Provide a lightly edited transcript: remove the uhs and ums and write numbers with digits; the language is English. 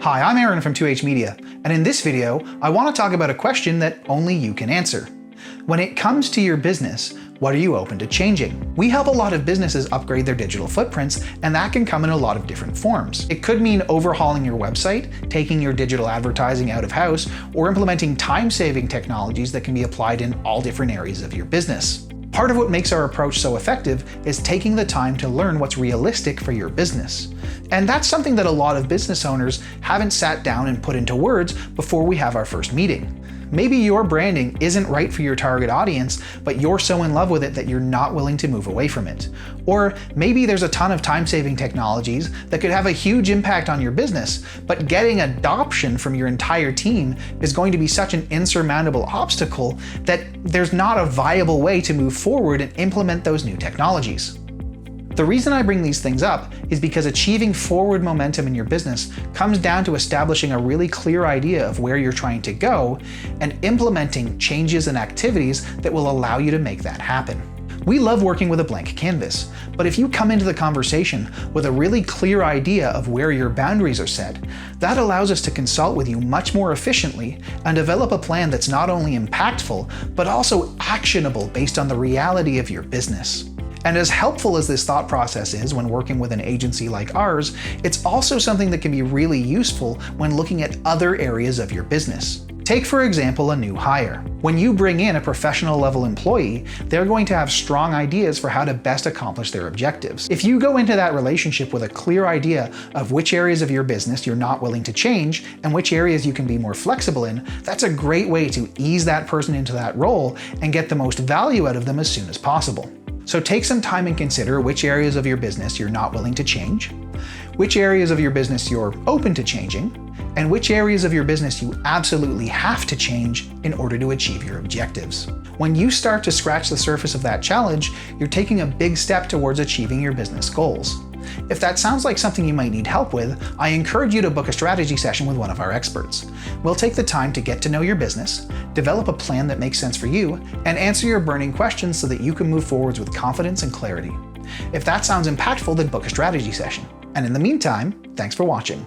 Hi, I'm Aaron from 2H Media, and in this video, I want to talk about a question that only you can answer. When it comes to your business, what are you open to changing? We help a lot of businesses upgrade their digital footprints, and that can come in a lot of different forms. It could mean overhauling your website, taking your digital advertising out of house, or implementing time-saving technologies that can be applied in all different areas of your business. Part of what makes our approach so effective is taking the time to learn what's realistic for your business. And that's something that a lot of business owners haven't sat down and put into words before we have our first meeting. Maybe your branding isn't right for your target audience, but you're so in love with it that you're not willing to move away from it. Or maybe there's a ton of time-saving technologies that could have a huge impact on your business, but getting adoption from your entire team is going to be such an insurmountable obstacle that there's not a viable way to move forward and implement those new technologies. The reason I bring these things up is because achieving forward momentum in your business comes down to establishing a really clear idea of where you're trying to go and implementing changes and activities that will allow you to make that happen. We love working with a blank canvas, but if you come into the conversation with a really clear idea of where your boundaries are set, that allows us to consult with you much more efficiently and develop a plan that's not only impactful, but also actionable based on the reality of your business. And as helpful as this thought process is when working with an agency like ours, it's also something that can be really useful when looking at other areas of your business. Take, for example, a new hire. When you bring in a professional level employee, they're going to have strong ideas for how to best accomplish their objectives. If you go into that relationship with a clear idea of which areas of your business you're not willing to change and which areas you can be more flexible in, that's a great way to ease that person into that role and get the most value out of them as soon as possible. So take some time and consider which areas of your business you're not willing to change, which areas of your business you're open to changing, and which areas of your business you absolutely have to change in order to achieve your objectives. When you start to scratch the surface of that challenge, you're taking a big step towards achieving your business goals. If that sounds like something you might need help with, I encourage you to book a strategy session with one of our experts. We'll take the time to get to know your business, develop a plan that makes sense for you, and answer your burning questions so that you can move forwards with confidence and clarity. If that sounds impactful, then book a strategy session. And in the meantime, thanks for watching.